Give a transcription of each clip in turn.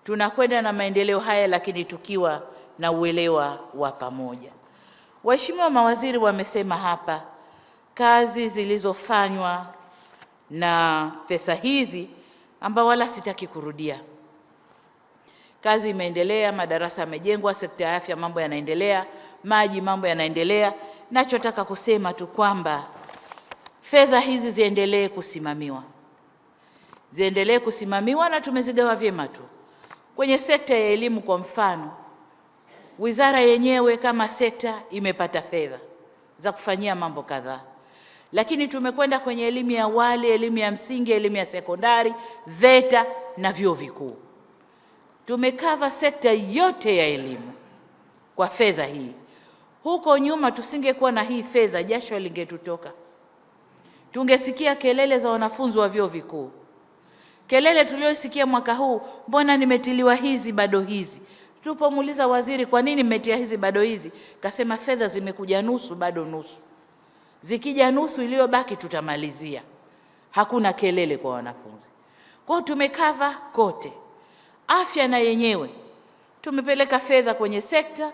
tunakwenda na maendeleo haya, lakini tukiwa na uelewa wa pamoja. Waheshimiwa mawaziri wamesema hapa kazi zilizofanywa na pesa hizi, ambao wala sitaki kurudia. Kazi imeendelea, madarasa yamejengwa, sekta ya afya mambo yanaendelea, maji mambo yanaendelea. Nachotaka kusema tu kwamba fedha hizi ziendelee kusimamiwa na tumezigawa vyema tu. Kwenye sekta ya elimu kwa mfano, wizara yenyewe kama sekta imepata fedha za kufanyia mambo kadhaa, lakini tumekwenda kwenye elimu ya awali, elimu ya msingi, elimu ya sekondari, VETA na vyuo vikuu. Tumekava sekta yote ya elimu kwa fedha hii. Huko nyuma tusingekuwa na hii fedha, jasho lingetutoka. Tungesikia kelele za wanafunzi wa vyuo vikuu. Kelele tuliosikia mwaka huu, mbona nimetiliwa hizi bado hizi? Tupomuuliza waziri, kwa nini mmetia hizi bado hizi? Kasema fedha zimekuja nusu, bado nusu. Zikija nusu iliyobaki tutamalizia. Hakuna kelele kwa wanafunzi. Kwa hiyo tumekava kote. Afya na yenyewe tumepeleka fedha kwenye sekta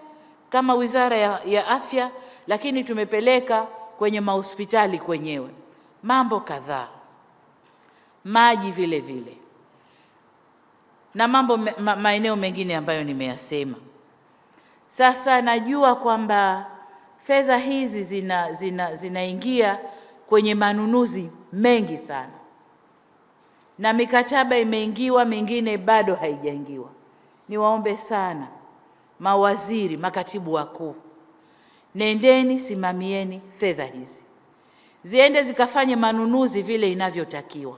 kama wizara ya afya, lakini tumepeleka kwenye mahospitali kwenyewe mambo kadhaa, maji vile vile na mambo maeneo mengine ambayo nimeyasema. Sasa najua kwamba fedha hizi zinaingia kwenye manunuzi mengi sana, na mikataba imeingiwa, mingine bado haijaingiwa. Niwaombe sana mawaziri, makatibu wakuu, nendeni simamieni fedha hizi, ziende zikafanye manunuzi vile inavyotakiwa.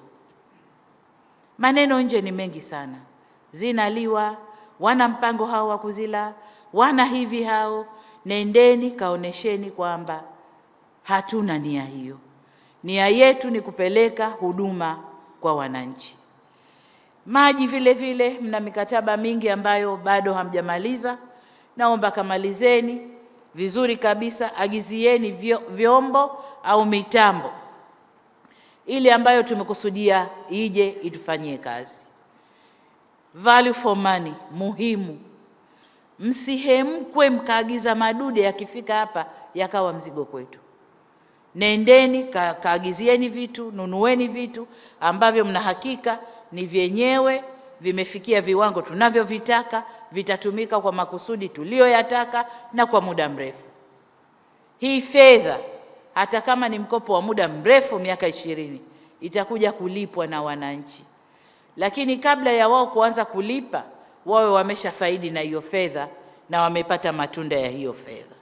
Maneno nje ni mengi sana, zinaliwa, wana mpango hao wa kuzila, wana hivi hao. Nendeni kaonesheni kwamba hatuna nia hiyo. Nia yetu ni kupeleka huduma kwa wananchi. Maji vile vile mna mikataba mingi ambayo bado hamjamaliza. Naomba kamalizeni vizuri kabisa, agizieni vyombo au mitambo ili ambayo tumekusudia ije itufanyie kazi. Value for money muhimu. Msihemkwe mkaagiza madude yakifika hapa yakawa mzigo kwetu. Nendeni kaagizieni vitu, nunueni vitu ambavyo mna hakika ni vyenyewe vimefikia viwango tunavyovitaka, vitatumika kwa makusudi tuliyoyataka na kwa muda mrefu. Hii fedha hata kama ni mkopo wa muda mrefu miaka 20 itakuja kulipwa na wananchi, lakini kabla ya wao kuanza kulipa wawe wameshafaidi na hiyo fedha na wamepata matunda ya hiyo fedha.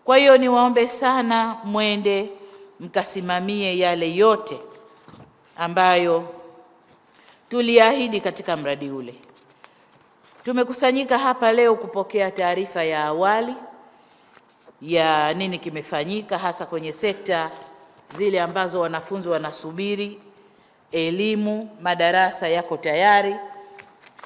Kwa hiyo niwaombe sana mwende mkasimamie yale yote ambayo tuliahidi katika mradi ule. Tumekusanyika hapa leo kupokea taarifa ya awali ya nini kimefanyika hasa kwenye sekta zile ambazo wanafunzi wanasubiri elimu. Madarasa yako tayari.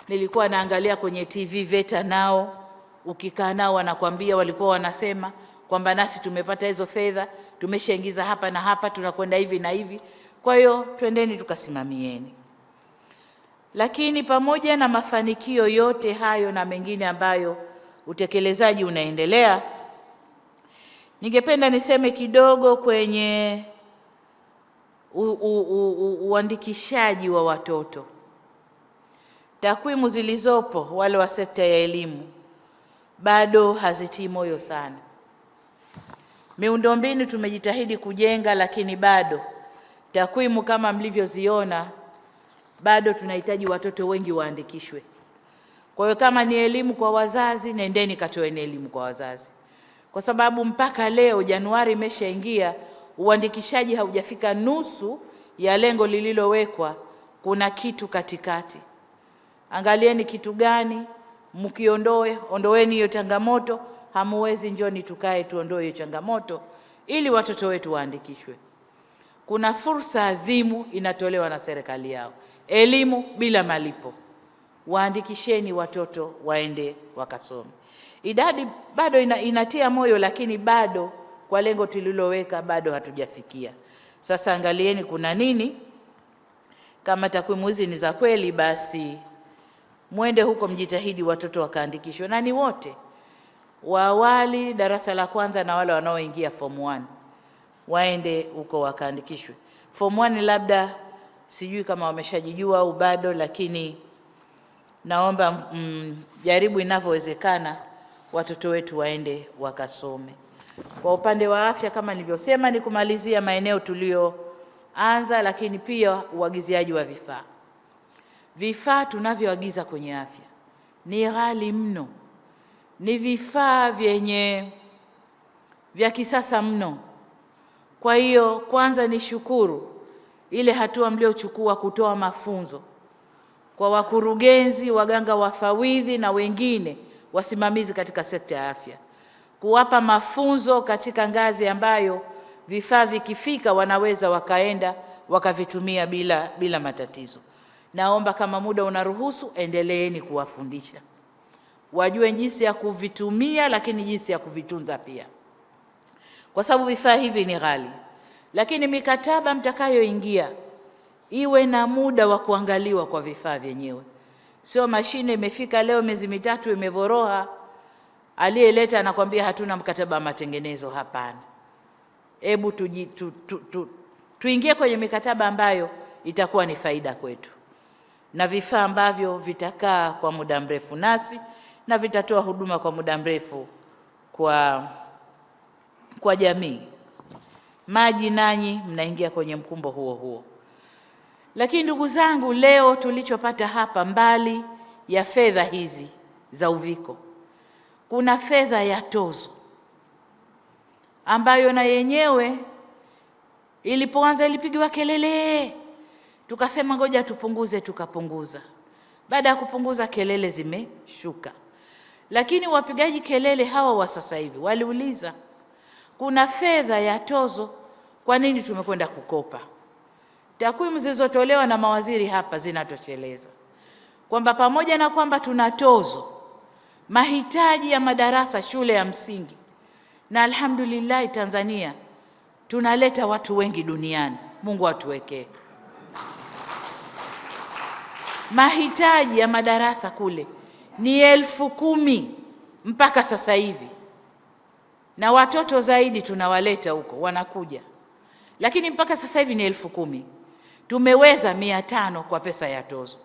Nilikuwa naangalia kwenye TV VETA, nao ukikaa nao wanakwambia, walikuwa wanasema kwamba nasi tumepata hizo fedha, tumeshaingiza hapa na hapa, tunakwenda hivi na hivi. Kwa hiyo twendeni tukasimamieni. Lakini pamoja na mafanikio yote hayo na mengine ambayo utekelezaji unaendelea, ningependa niseme kidogo kwenye uandikishaji wa watoto. Takwimu zilizopo wale wa sekta ya elimu bado hazitii moyo sana. Miundombinu tumejitahidi kujenga, lakini bado takwimu kama mlivyoziona, bado tunahitaji watoto wengi waandikishwe. Kwa hiyo kama ni elimu kwa wazazi, nendeni katoeni elimu kwa wazazi, kwa sababu mpaka leo Januari imeshaingia, uandikishaji haujafika nusu ya lengo lililowekwa. Kuna kitu katikati. Angalieni kitu gani ondoeni hiyo changamoto. Hamuwezi, njoni tukae tuondoe hiyo changamoto ili watoto wetu waandikishwe. Kuna fursa adhimu inatolewa na serikali yao, elimu bila malipo. Waandikisheni watoto waende wakasome. Idadi bado inatia moyo, lakini bado kwa lengo tuliloweka bado hatujafikia. Sasa angalieni kuna nini. Kama takwimu hizi ni za kweli, basi Mwende huko mjitahidi watoto wakaandikishwe, na ni wote wa awali darasa la kwanza na wale wanaoingia form 1 waende huko wakaandikishwe. Form 1 labda sijui kama wameshajijua au bado, lakini naomba jaribu inavyowezekana watoto wetu waende wakasome. Kwa upande wa afya, kama nilivyosema, ni kumalizia maeneo tulioanza, lakini pia uagiziaji wa vifaa. Vifaa tunavyoagiza kwenye afya ni ghali mno, ni vifaa vya kisasa mno. Kwa hiyo kwanza nishukuru ile hatua mliochukua kutoa mafunzo kwa wakurugenzi, waganga wafawidhi na wengine wasimamizi katika sekta ya afya, kuwapa mafunzo katika ngazi ambayo vifaa vikifika wanaweza wakaenda wakavitumia bila matatizo. Naomba kama muda unaruhusu, endeleeni kuwafundisha wajue jinsi ya kuvitumia, lakini jinsi ya kuvitunza pia, kwa sababu vifaa hivi ni ghali. Lakini mikataba mtakayoingia iwe na muda wa kuangaliwa kwa vifaa vyenyewe. Sio mashine imefika leo miezi mitatu imevoroha, aliyeleta anakuambia hatuna mkataba wa matengenezo. Hapana. Hebu tuingie kwenye mikataba ambayo itakuwa ni faida kwetu, na vifaa ambavyo vitakaa kwa muda mrefu nasi na vitatoa huduma kwa muda mrefu kwa jamii. Maji nanyi mnaingia kwenye mkumbo huo huo. Lakini ndugu zangu, leo tulichopata hapa, mbali ya fedha hizi za uviko, kuna fedha ya tozo ambayo na yenyewe ilipoanza ilipigiwa kelele, tukasema ngoja tupunguze, tukapunguza. Baada ya kupunguza kelele zimeshuka, lakini wapigaji kelele hawa wa sasa hivi waliuliza kuna fedha ya tozo, kwa nini tumekwenda kukopa? Takwimu zilizotolewa na mawaziri hapa zinatosheleza kwamba pamoja na kwamba tuna tozo, mahitaji ya madarasa shule ya msingi, na alhamdulillah Tanzania tunaleta watu wengi duniani, Mungu atuwekee, mahitaji ya madarasa kule ni 10,000 mpaka sasa hivi, na watoto zaidi tunawaleta huko wanakuja, lakini mpaka sasa hivi ni 10,000. Tumeweza 500 kwa pesa ya tozo.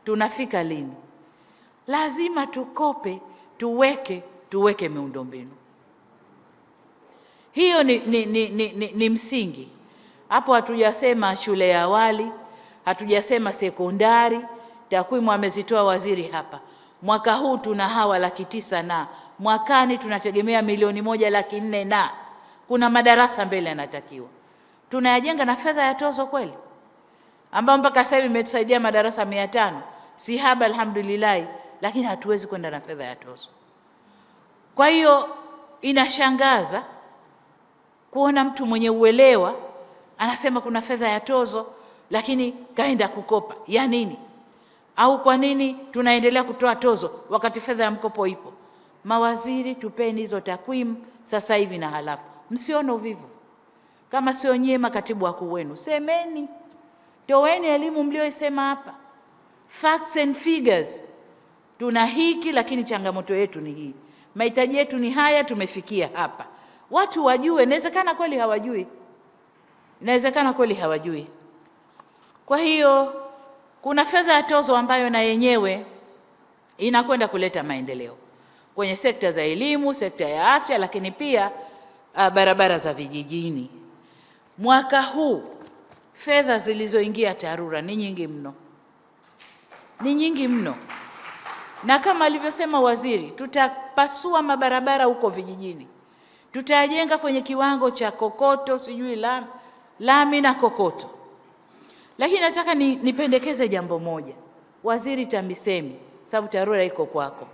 Tunafika lini? Lazima tukope, tuweke miundombinu. Hiyo ni msingi. Hapo hatujasema shule ya awali, hatujasema sekondari. Takwimu amezitoa waziri hapa. Mwaka huu tuna hawa 900,000 na mwakani tunategemea 1,400,000 na kuna madarasa mbele yanatakiwa. Tunayajenga na fedha ya tozo kweli, ambao mpaka sasa hivi imetusaidia madarasa 500, si haba alhamdulillah, lakini hatuwezi kwenda na fedha ya tozo. Kwa hiyo inashangaza kuona mtu mwenye uelewa anasema kuna fedha ya tozo, lakini kaenda kukopa. Ya nini? Au kwa nini tunaendelea kutoa tozo wakati fedha ya mkopo ipo? Mawaziri, tupeni hizo takwimu sasa hivi, na halafu msione uvivu. Kama sio nyie makatibu wakuu wenu, semeni, toweni elimu mlioisema hapa, facts and figures. Tuna hiki, lakini changamoto yetu ni hii, mahitaji yetu ni haya, tumefikia hapa. Watu wajue. Inawezekana kweli hawajui, inawezekana kweli hawajui. Kwa hiyo kuna fedha ya tozo ambayo na yenyewe inakwenda kuleta maendeleo kwenye sekta za elimu, sekta ya afya, lakini pia barabara za vijijini. Mwaka huu fedha zilizoingia TARURA ni nyingi mno, ni nyingi mno, na kama alivyosema waziri, tutapasua mabarabara huko vijijini, tutajenga kwenye kiwango cha kokoto, sijui lami na kokoto. Lakini nataka nipendekeze jambo moja, Waziri TAMISEMI, sababu TARURA iko kwako.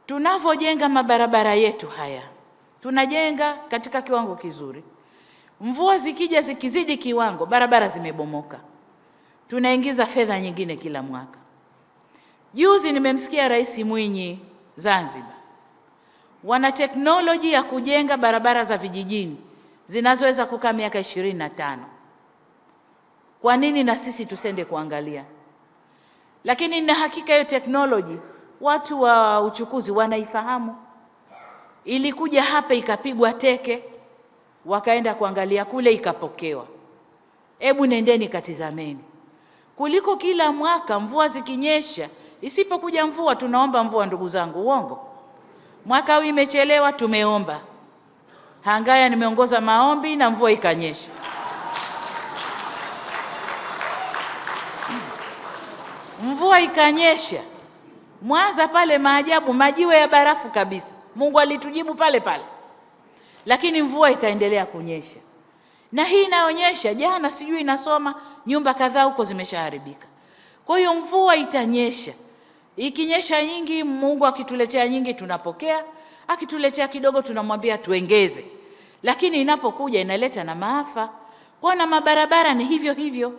Tunavyojenga mabarabara yetu haya, tunajenga katika kiwango kizuri. Mvua zikija zikizidi kiwango, barabara zimebomoka, tunaingiza fedha nyingine kila mwaka. Juzi nimemsikia Rais Mwinyi Zanzibar, wana teknoloji ya kujenga barabara za vijijini zinazoweza kukaa miaka 25. Kwa nini na sisi tusende kuangalia? Lakini na hakika hiyo teknoloji watu wa uchukuzi wanaifahamu. Ilikuja hapa ikapigwa teke, wakaenda kuangalia kule ikapokewa. Hebu nendeni katizameni. Kuliko kila mwaka mvua zikinyesha, isipokuja mvua tunaomba mvua, ndugu zangu, uongo? Mwaka huu imechelewa, tumeomba. Hangaya nimeongoza maombi na mvua ikanyesha. Mvua ikanyesha. Mwanza pale maajabu, majiwe ya barafu kabisa. Mungu alitujibu pale pale. Lakini mvua ikaendelea kunyesha. Na hii inaonyesha, jana sijui inasoma nyumba kadhaa huko zimeshaharibika. Kwa hiyo mvua itanyesha. Ikinyesha nyingi, Mungu akituletea nyingi tunapokea, akituletea kidogo tunamwambia tuongeze. Lakini inapokuja inaleta na maafa. Kwa na mabarabara ni hivyo hivyo.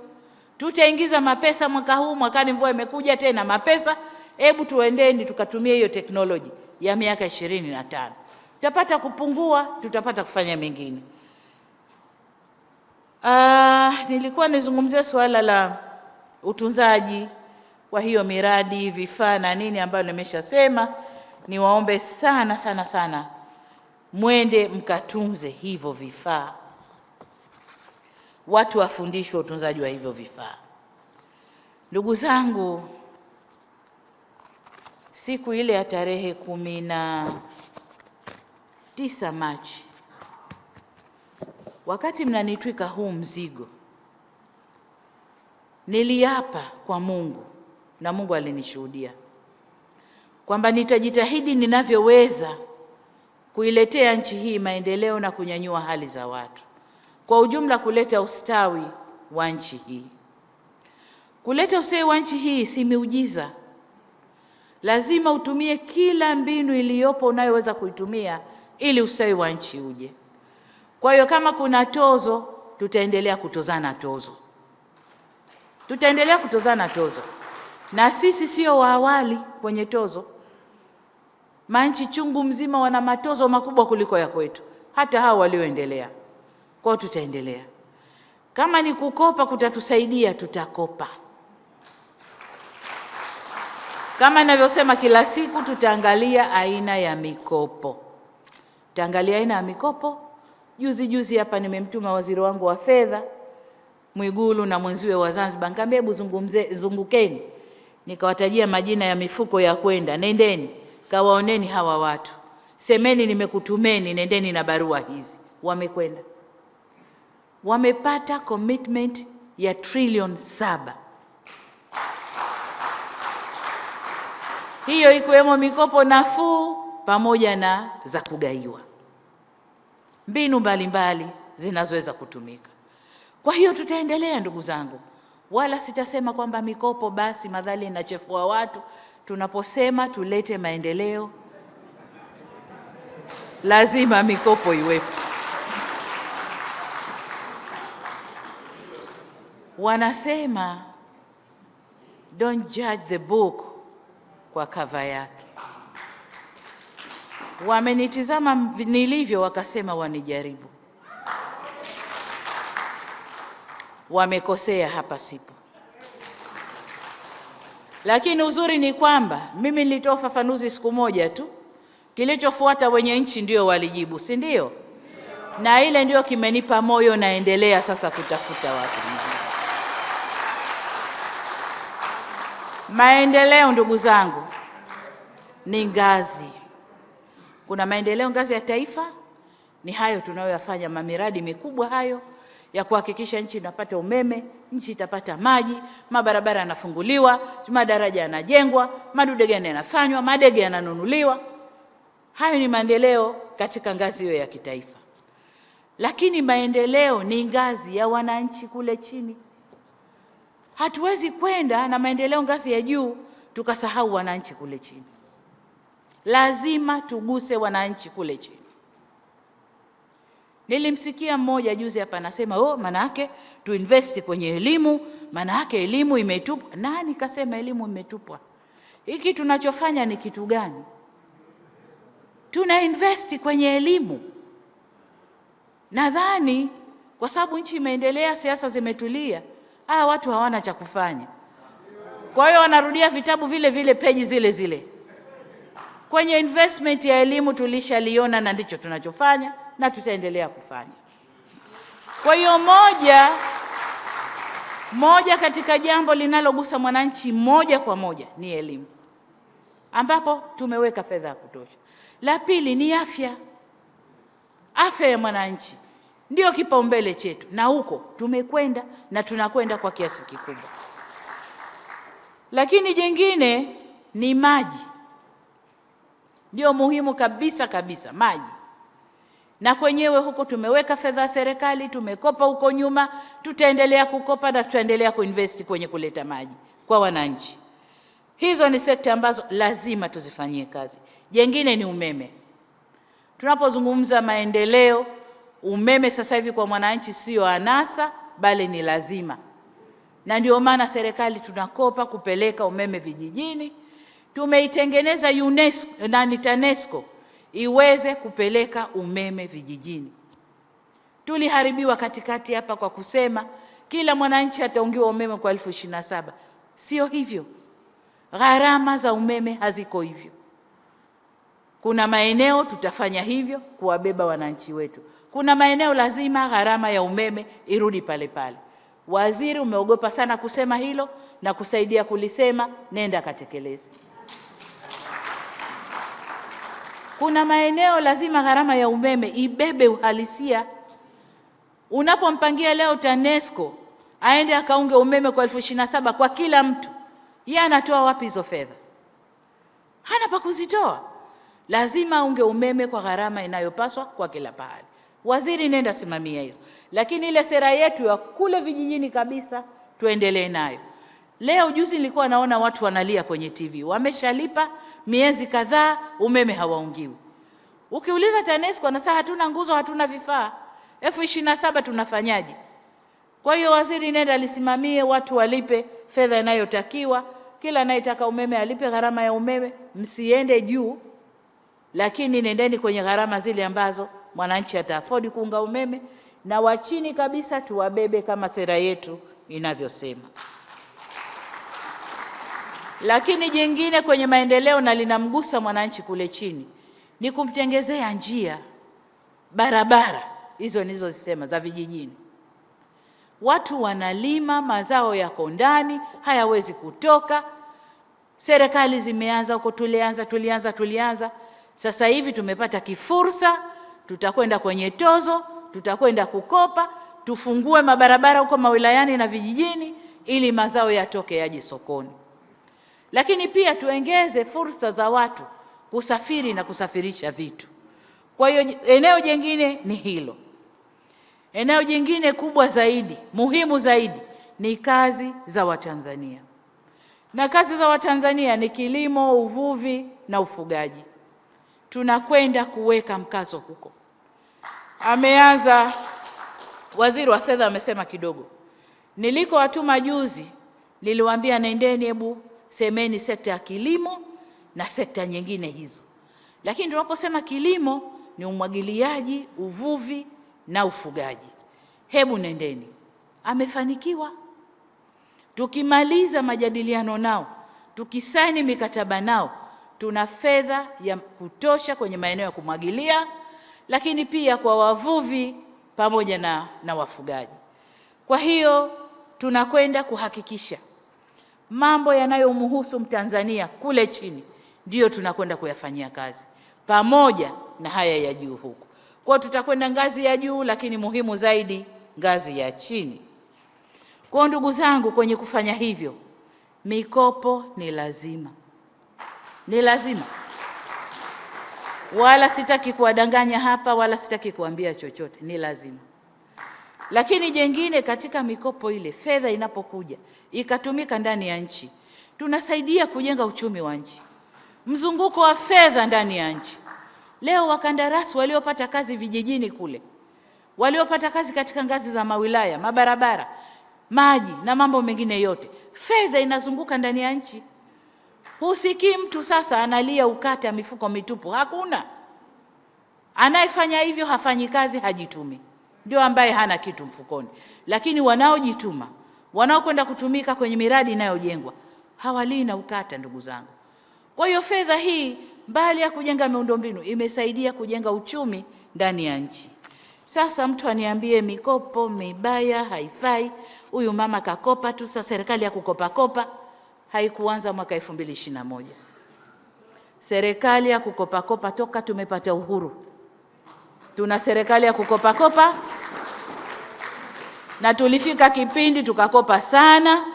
Tutaingiza mapesa mwaka huu, mwakani mvua imekuja tena mapesa. Hebu tuendeni tukatumia hiyo teknoloji ya miaka 25. Tutapata kupungua, tutapata kufanya mengine. Nilikuwa nizungumzia swala la utunzaji wa hiyo miradi, vifaa na nini ambayo nimeshasema. Niwaombe sana sana sana mwende mkatunze hivyo vifaa. Watu wafundishwe utunzaji wa hivyo vifaa. Ndugu zangu, siku ile ya tarehe 19 Machi, wakati mnanitwika huu mzigo, niliapa kwa Mungu na Mungu alinishuhudia kwamba nitajitahidi ninavyoweza kuiletea nchi hii maendeleo na kunyanyua hali za watu. Kwa ujumla kuleta ustawi wa nchi hii. Kuleta ustawi wa nchi hii si miujiza. Lazima utumie kila mbinu iliyopo unayoweza kuitumia ili ustawi wa nchi uje. Kwa hiyo kama kuna tozo, tutaendelea kutozana tozo. Tutaendelea kutozana tozo. Na sisi sio wa awali kwenye tozo. Manchi chungu mzima wana matozo makubwa kuliko ya kwetu, hata hao walioendelea. Kwa tutaendelea. Kama ni kukopa kutatusaidia, tutakopa. Kama ninavyosema kila siku, tutaangalia aina ya mikopo. Tutaangalia aina ya mikopo. Juzi hapa nimemtuma waziri wangu wa fedha Mwigulu na mwenziwe wa Zanzibar, nikamwambia hebu zungukeni. Nikawatajia majina ya mifuko ya kwenda. Nendeni kawaoneni hawa watu. Semeni nimekutumeni, nendeni na barua hizi. Wamekwenda. Wamepata commitment ya trilioni 7. Hiyo ikiwemo mikopo nafuu pamoja na za kugaiwa. Mbinu mbalimbali zinazoweza kutumika. Kwa hiyo tutaendelea ndugu zangu. Wala sitasema kwamba mikopo basi madhali inachefua watu. Tunaposema tulete maendeleo, lazima mikopo iwepo. Wanasema don't judge the book kwa cover yake. Wamenitizama nilivyo wakasema wanijaribu. Wamekosea, hapa sipo. Lakini uzuri ni kwamba mimi nilitoa ufafanuzi siku moja tu. Kilichofuata wenye nchi ndio walijibu, si ndio? Na ile ndio kimenipa moyo, naendelea sasa kutafuta watu wengine. Maendeleo ndugu zangu ni ngazi. Kuna maendeleo ngazi ya taifa, ni hayo tunayoyafanya, mamiradi mikubwa hayo ya kuhakikisha nchi inapata umeme, nchi itapata maji, mabarabara yanafunguliwa, madaraja yanajengwa, madude gani yanafanywa, madege yananunuliwa. Hayo ni maendeleo katika ngazi hiyo ya kitaifa. Lakini maendeleo ni ngazi ya wananchi kule chini. Hatuwezi kwenda na maendeleo ngazi ya juu tukasahau wananchi kule chini. Lazima tuguse wananchi kule chini. Nilimsikia mmoja juzi hapa anasema maana yake tuinvest kwenye elimu, maana yake elimu imetupwa. Nani kasema elimu imetupwa? Hiki tunachofanya ni kitu gani? Tuna invest kwenye elimu. Nadhani kwa sababu nchi imeendelea, siasa zimetulia, watu hawana cha kufanya. Kwa hiyo wanarudia vitabu vile vile, peji zile zile. Kwenye investment ya elimu tulishaliona, na ndicho tunachofanya na tutaendelea kufanya. Kwa hiyo moja katika jambo linalogusa mwananchi moja kwa moja ni elimu, ambapo tumeweka fedha ya kutosha. La pili ni afya. Afya ya mwananchi ndio kipaumbele chetu, na huko tumekwenda na tunakwenda kwa kiasi kikubwa. Lakini jingine ni maji, ndio muhimu kabisa kabisa, maji. Na kwenyewe huko tumeweka fedha ya serikali, tumekopa huko nyuma, tutaendelea kukopa na tutaendelea kuinvest kwenye kuleta maji kwa wananchi. Hizo ni sekta ambazo lazima tuzifanyie kazi. Jengine ni umeme. Tunapozungumza maendeleo, umeme sasa hivi kwa mwananchi sio anasa, bali ni lazima. Na ndio maana serikali tunakopa kupeleka umeme vijijini. Tumeitengeneza UNESCO na TANESCO iweze kupeleka umeme vijijini. Tuliharibiwa katikati hapa kwa kusema kila mwananchi ataungiwa umeme kwa 27,000. Sio hivyo. Gharama za umeme haziko hivyo. Kuna maeneo tutafanya hivyo kuwabeba wananchi wetu. Kuna maeneo lazima gharama ya umeme irudi pale pale. Waziri umeogopa sana kusema hilo na kusaidia kulisema, nenda katekeleze. Kuna maeneo lazima gharama ya umeme ibebe uhalisia. Unapompangia leo TANESCO aende akaunge umeme kwa 27,000 kwa kila mtu, yeye anatoa wapi hizo fedha? Hana pa kuzitoa. Lazima aunge umeme kwa gharama inayopaswa kwa kila pahali. Waziri, nenda simamia hiyo. Lakini ile sera yetu ya kule vijijini kabisa tuendelee nayo. Leo juzi nilikuwa naona watu wanalia kwenye TV. Wameshalipa miezi kadhaa, umeme hawaungiwi. Ukiuliza TANESCO wanasema hatuna nguzo, hatuna vifaa. 27,000 tunafanyaje? Kwa hiyo waziri, nenda lisimamie, watu walipe fedha inayotakiwa. Kila anayetaka umeme alipe gharama ya umeme, msiende juu, lakini nendeni kwenye gharama zile ambazo mwananchi ataafford kuunga umeme, na wa chini kabisa tuwabebe kama sera yetu inavyosema. Lakini jingine kwenye maendeleo na linamgusa mwananchi kule chini ni kumtengezea njia, barabara hizo nilizosema za vijijini. Watu wanalima, mazao yako ndani, hayawezi kutoka. Serikali zimeanza huko, tulianza. Sasa hivi tumepata kifursa, tutakwenda kwenye tozo, tutakwenda kukopa, tufungue mabarabara huko mawilayani na vijijini ili mazao yatoke yaje sokoni. Lakini pia tuongeze fursa za watu kusafiri na kusafirisha vitu. Kwa hiyo eneo jingine ni hilo. Eneo jingine kubwa zaidi, muhimu zaidi, ni kazi za Watanzania. Na kazi za Watanzania ni kilimo, uvuvi na ufugaji. Tunakwenda kuweka mkazo huko. Ameanza waziri wa fedha, amesema kidogo. Niliko watuma juzi, niliwaambia nendeni hebu semeni sekta ya kilimo na sekta nyingine hizo. Lakini tunaposema kilimo ni umwagiliaji, uvuvi na ufugaji. Hebu nendeni. Amefanikiwa. Tukimaliza majadiliano nao, tukisaini mikataba nao, tuna fedha ya kutosha kwenye maeneo ya kumwagilia, lakini pia kwa wavuvi pamoja na wafugaji. Kwa hiyo tunakwenda kuhakikisha mambo yanayomhusu Mtanzania kule chini ndiyo tunakwenda kuyafanyia kazi pamoja na haya ya juu huku. Kwa tutakwenda ngazi ya juu, lakini muhimu zaidi ngazi ya chini. Kwa ndugu zangu, kwenye kufanya hivyo, mikopo ni lazima. Ni lazima. Wala sitaki kuwadanganya hapa, wala sitaki kuambia chochote, ni lazima. Lakini jengine katika mikopo ile, fedha inapokuja ikatumika ndani ya nchi, tunasaidia kujenga uchumi wa nchi. Mzunguko wa fedha ndani ya nchi. Leo wakandarasi waliopata kazi vijijini kule, waliopata kazi katika ngazi za mawilaya, mabarabara, maji na mambo mengine yote, fedha inazunguka ndani ya nchi. Husikii mtu sasa analia ukata mifuko mitupu. Hakuna. Anayefanya hivyo hafanyi kazi, hajitumi. Ndio ambaye hana kitu mfukoni. Lakini wanaojituma, wanaokwenda kutumika kwenye miradi inayojengwa, hawalii na ukata, ndugu zangu. Kwa hiyo fedha hii mbali ya kujenga miundombinu imesaidia kujenga uchumi ndani ya nchi. Sasa mtu aniambie mikopo mibaya haifai, huyu mama kakopa tu. Sasa serikali ya kukopa kopa haikuanza mwaka 2021. Serikali ya kukopa kopa toka tumepata uhuru tuna serikali ya kukopa kopa, na tulifika kipindi tukakopa sana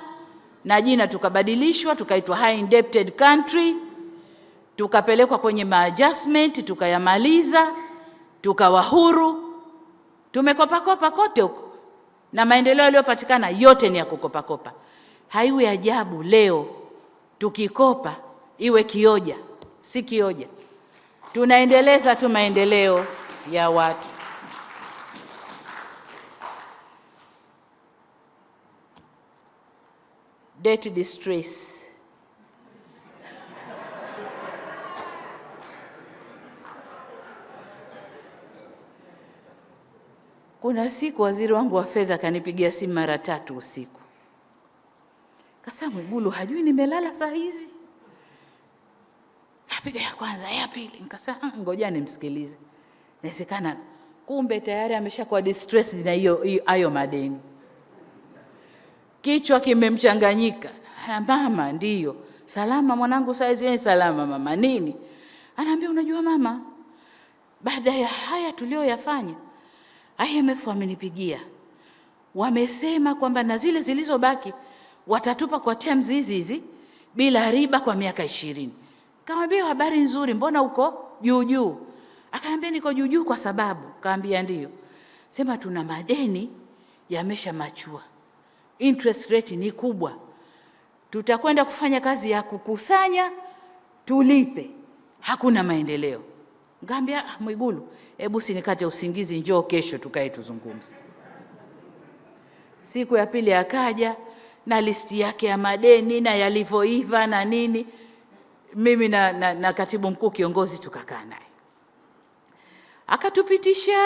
na jina tukabadilishwa tukaitwa high indebted country, tukapelekwa kwenye maadjustment tukayamaliza, tukawa huru. Tumekopa kopa kote huko na maendeleo yaliyopatikana yote ni ya kukopa kopa. Haiwi ajabu leo tukikopa iwe kioja, si kioja. Tunaendeleza tu maendeleo ya watu. Debt distress. Kuna siku waziri wangu wa fedha kanipigia simu mara 3 usiku. Kasema Mwigulu hajui nimelala saa hizi. Napiga ya kwanza, ya pili. Nikasema ngoja nimsikilize. Inawezekana kumbe tayari ameshakuwa distress na hayo madeni. Kichwa kimemchanganyika. Mama, ndiyo. Salama mwanangu, saizi salama mama. Nini? Anaambia unajua mama, baada ya haya tulioyafanya, IMF wamenipigia. Wamesema kwamba na zile zilizobaki watatupa kwa terms hizi bila riba kwa miaka 20. Kaambia habari nzuri, mbona uko juu juu? Akaniambia niko juu juu kwa sababu. Kaambia ndiyo. Sema tuna madeni yamesha machua. Interest rate ni kubwa. Tutakwenda kufanya kazi ya kukusanya tulipe. Hakuna maendeleo. Ngambia Mwigulu, hebu sinikate usingizi, njoo kesho tukae tuzungumze. Siku ya pili akaja na listi yake ya madeni na yalivyoiva na nini. Mimi na katibu mkuu kiongozi tukakaa naye. Akatupitisha.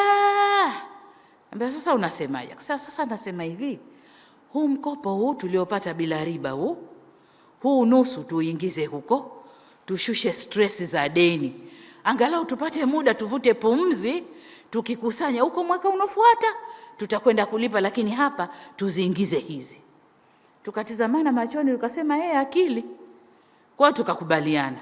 Ambia sasa unasemaje? Sasa nasema hivi, huu mkopo huu tuliopata bila riba huu nusu tuingize huko, tushushe stress za deni. Angalau tupate muda tuvute pumzi, tukikusanya huko mwaka unofuata tutakwenda kulipa, lakini hapa tuziingize hizi. Tukatizamana machoni tukasema akili. Kwa tukakubaliana.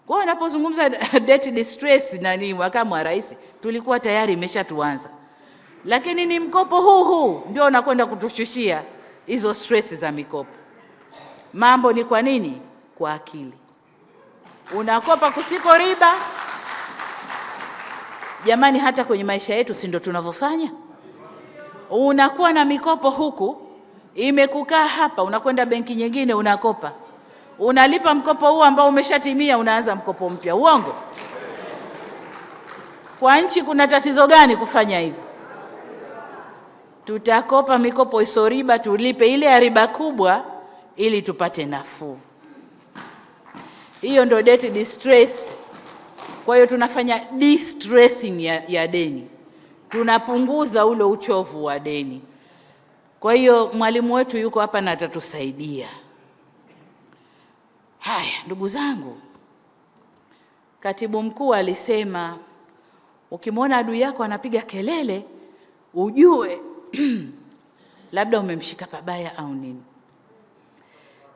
Kwa anapozungumza debt distress nani makamu wa rais, tulikuwa tayari imeshatuanza. Lakini ni mkopo huu ndio unakwenda kutushushia hizo stress za mikopo. Mambo ni kwa nini? Kwa akili. Unakopa kusiko riba. Jamani, hata kwenye maisha yetu si ndio tunavyofanya? Unakuwa na mikopo huku, imekukaa hapa, unakwenda benki nyingine unakopa. Unalipa mkopo huu ambao umeshatimia, unaanza mkopo mpya. Uongo? Kwa nchi kuna tatizo gani kufanya hivyo? Tutakopa mikopo iso riba, tulipe ile ya riba kubwa ili tupate nafuu. Hiyo ndio debt distress. Kwa hiyo tunafanya distressing ya deni. Tunapunguza ule uchovu wa deni. Kwa hiyo mwalimu wetu yuko hapa na atatusaidia. Haya, ndugu zangu, katibu mkuu alisema ukimwona adui yako anapiga kelele ujue labda umemshika pabaya au nini.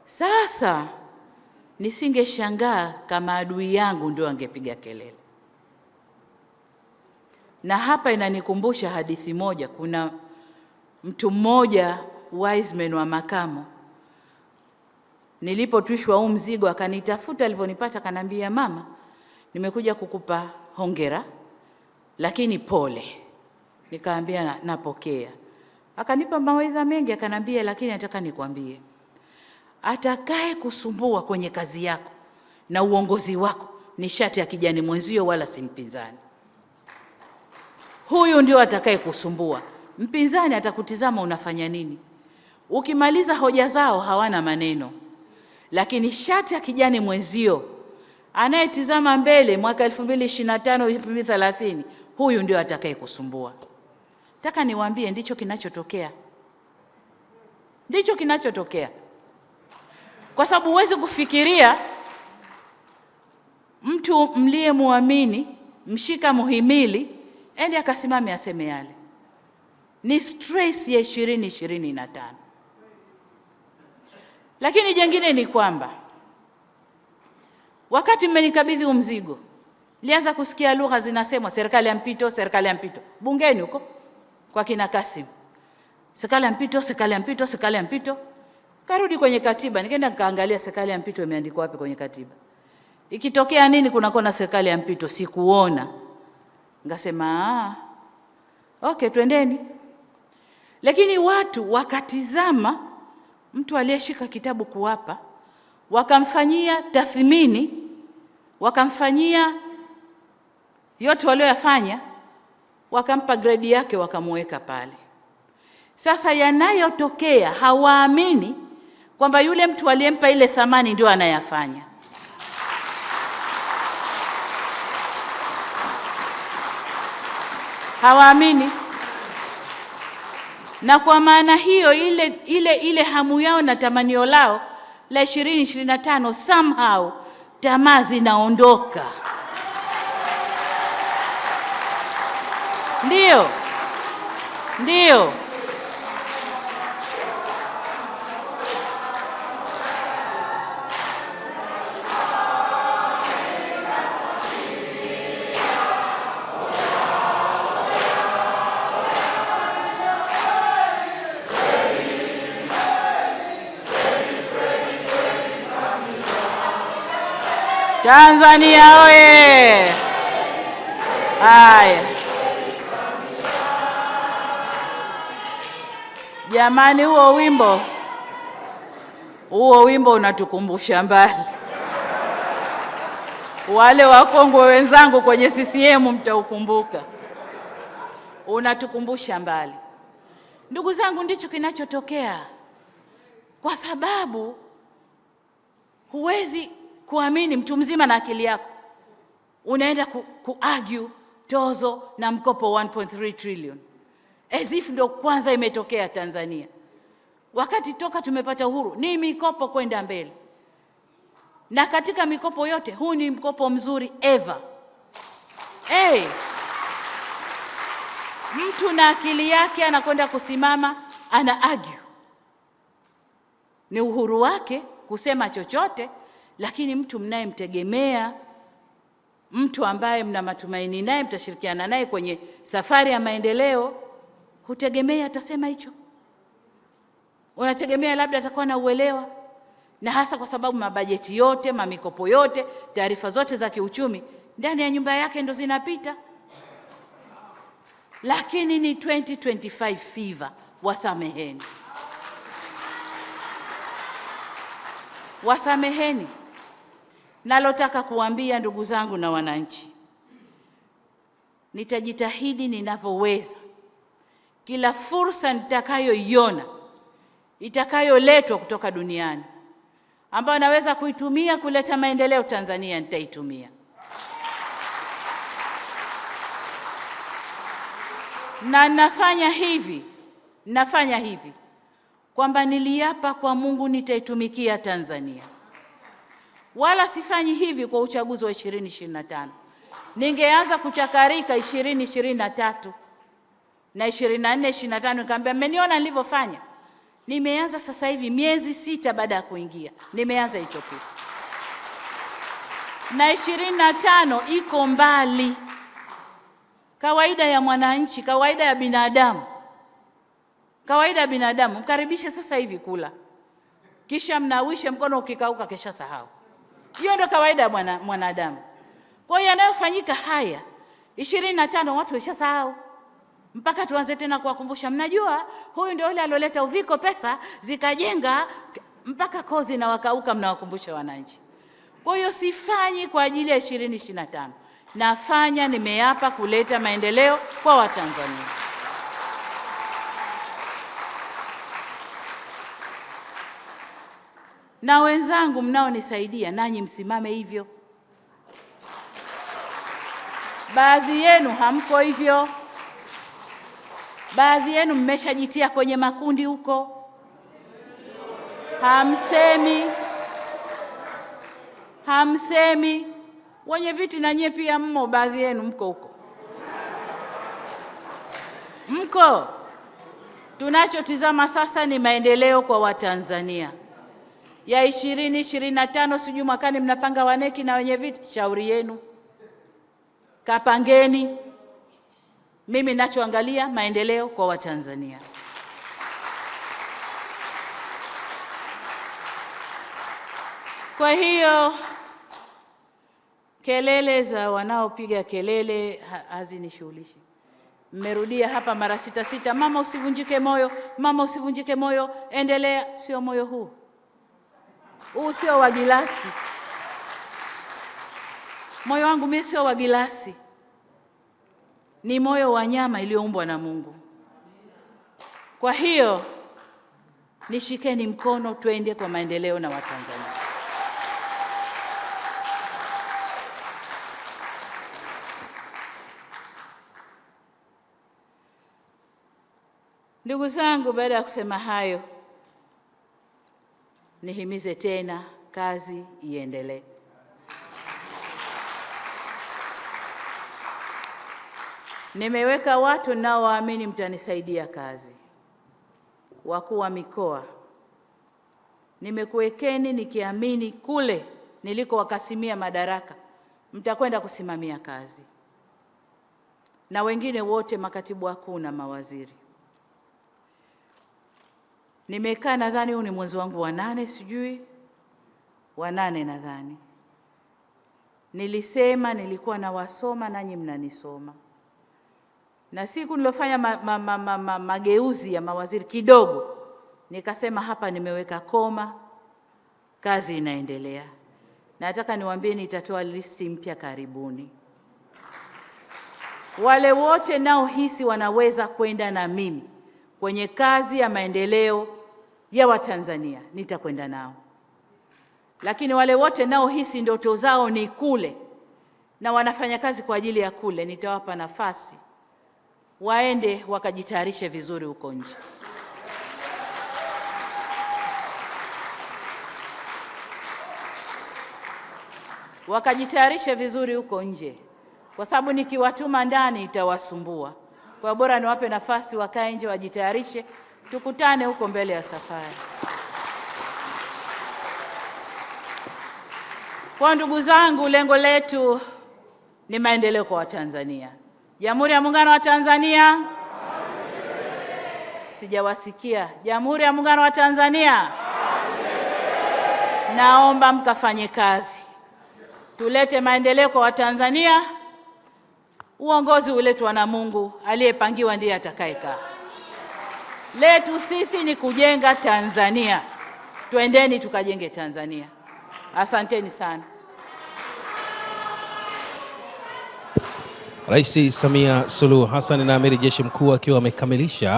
Sasa nisingeshangaa kama adui yangu ndio angepiga kelele. Na hapa inanikumbusha hadithi moja. Kuna mtu mmoja wise man wa Makamo, nilipotuishwa huu mzigo akanitafuta, alivyonipata akanambia mama, nimekuja kukupa hongera lakini pole. Nikaambia napokea. Akanipa mawaidha mengi, akanambia lakini nataka nikwambie, atakaye kusumbua kwenye kazi yako na uongozi wako ni shati ya kijani mwenzio, wala si mpinzani. Huyu ndio atakaye kusumbua. Mpinzani atakutizama unafanya nini. Ukimaliza hoja zao hawana maneno. Lakini shati ya kijani mwenzio anayetizama mbele mwaka 2025 2030, huyu ndio atakaye kusumbua. Nataka niwaambie ndicho kinachotokea. Ndicho kinachotokea. kwa sababu huwezi kufikiria mtu mliyemwamini, mshika muhimili, ende akasimame aseme yale. Ni stress ya 2025. Lakini jengine ni kwamba wakati mmenikabidhi mzigo, nilianza kusikia lugha zinasemwa serikali ya mpito, serikali ya mpito. Bungeni huko kwa kina Kasim, serikali ya mpito, serikali ya mpito, serikali ya mpito. Karudi kwenye katiba, nikaenda nikaangalia serikali ya mpito imeandikwa wapi kwenye katiba. Ikitokea nini kunakuwa na serikali ya mpito, sikuona. Ngasema okay, twendeni. Lakini watu wakatizama mtu aliyeshika kitabu kuwapa, wakamfanyia tathmini, wakamfanyia yote walioyafanya, wakampa grade yake, wakamweka pale. Sasa yanayotokea, hawaamini kwamba yule mtu aliyempa ile thamani ndio anayafanya. Hawaamini. Na kwa maana hiyo ile hamu yao na tamanio lao la 2025 somehow tamaa zinaondoka. Ndio. Tanzania oye! Haya jamani, huo wimbo unatukumbusha mbali. Wale wakongwe wenzangu kwenye CCM mtaukumbuka. Unatukumbusha mbali. Ndugu zangu, ndicho kinachotokea, kwa sababu huwezi kuamini mtu mzima na akili yako unaenda kuargue tozo na mkopo 1.3 trillion as if ndio kwanza imetokea Tanzania, wakati toka tumepata uhuru ni mikopo kwenda mbele. Na katika mikopo yote huu ni mkopo mzuri ever. Mtu na akili yake anakwenda kusimama ana argue, ni uhuru wake kusema chochote. Lakini mtu mnayemtegemea, mtu ambaye mna matumaini naye, mtashirikiana naye kwenye safari ya maendeleo, hutegemea atasema hicho. Unategemea labda atakuwa na uelewa, na hasa kwa sababu mabajeti yote, mamikopo yote, taarifa zote za kiuchumi ndani ya nyumba yake ndo zinapita. Lakini ni 2025 fever. Wasameheni. Nalotaka kuambia ndugu zangu na wananchi, nitajitahidi ninavyoweza, kila fursa nitakayoiona itakayoletwa kutoka duniani ambayo naweza kuitumia kuleta maendeleo Tanzania, nitaitumia. Na nafanya hivi kwamba niliapa kwa Mungu nitaitumikia Tanzania. Wala sifanyi hivi kwa uchaguzi wa 2025. Ningeanza kuchakarika 2023 na 24, 25, nikamwambia mmeniona nilivyofanya. Nimeanza sasa hivi miezi 6 baada ya kuingia. Nimeanza hicho kitu. Na 25 iko mbali. Kawaida ya mwananchi, kawaida ya binadamu, mkaribishe sasa hivi kula, kisha mnawishe mkono, ukikauka kesha sahau. Hiyo ndio kawaida ya mwanadamu. Kwa hiyo yanayofanyika haya 25 watu washasahau, mpaka tuanze tena kuwakumbusha, mnajua huyu ndio yule aloleta uviko, pesa zikajenga mpaka kozi na wakauka, mnawakumbusha wananchi. Kwa hiyo sifanyi kwa ajili ya 2025. Nafanya, nimeapa kuleta maendeleo kwa Watanzania. Na wenzangu mnaonisaidia, nanyi msimame hivyo. Baadhi yenu hamko hivyo. Baadhi yenu mmeshajitia kwenye makundi huko, hamsemi. hamsemi. Wenye viti na nyie pia mmo, baadhi yenu mko huko, mko. Tunachotizama sasa ni maendeleo kwa Watanzania ya 2025. Sijui mwakani mnapanga waneki na wenye viti, shauri yenu, kapangeni. Mimi ninachoangalia maendeleo kwa Watanzania. Kwa hiyo kelele za wanaopiga kelele hazinishughulishi. Mmerudia hapa mara 6, mama usivunjike moyo, mama usivunjike moyo, endelea. Sio moyo huu, huu sio wa gilasi. Moyo wangu mimi sio wa gilasi, ni moyo wa nyama iliyoumbwa na Mungu. Kwa hiyo nishikeni mkono, twende kwa maendeleo na Watanzania. Ndugu zangu, baada ya kusema hayo, nihimize tena, kazi iendelee. Nimeweka watu nao waamini mtanisaidia kazi. Wakuu wa mikoa, nimekuwekeni nikiamini kule niliko wakasimia madaraka mtakwenda kusimamia kazi, na wengine wote makatibu wakuu na mawaziri. Nimekaa, nadhani huu ni mwezi wangu wa 8, sijui wa 8 nadhani. Nilisema nilikuwa na wasoma nanyi mnanisoma, na siku nilofanya mageuzi ya mawaziri kidogo, nikasema hapa nimeweka koma, kazi inaendelea. Nataka niwaambie nitatoa listi mpya karibuni. Wale wote nao hisi wanaweza kwenda na mimi kwenye kazi ya maendeleo ya Watanzania, nitakwenda nao. Lakini wale wote nao hisi ndoto zao ni kule na wanafanya kazi kwa ajili ya kule, nitawapa nafasi waende wakajitayarishe vizuri huko nje. Wakajitayarishe vizuri huko nje, kwa sababu nikiwatuma ndani itawasumbua. Kwa bora niwape nafasi wakae nje, wajitayarishe, tukutane huko mbele ya safari. Kwa ndugu zangu, lengo letu ni maendeleo kwa Watanzania. Jamhuri ya Muungano wa Tanzania. Sijawasikia. Jamhuri ya Muungano wa Tanzania. Naomba mkafanye kazi, tulete maendeleo kwa Watanzania. Uongozi uletwa na Mungu, aliyepangiwa ndiye atakayekaa. Letu sisi ni kujenga Tanzania. Twendeni tukajenge Tanzania. Asanteni sana. Rais Samia Suluhu Hassan na Amiri Jeshi Mkuu akiwa amekamilisha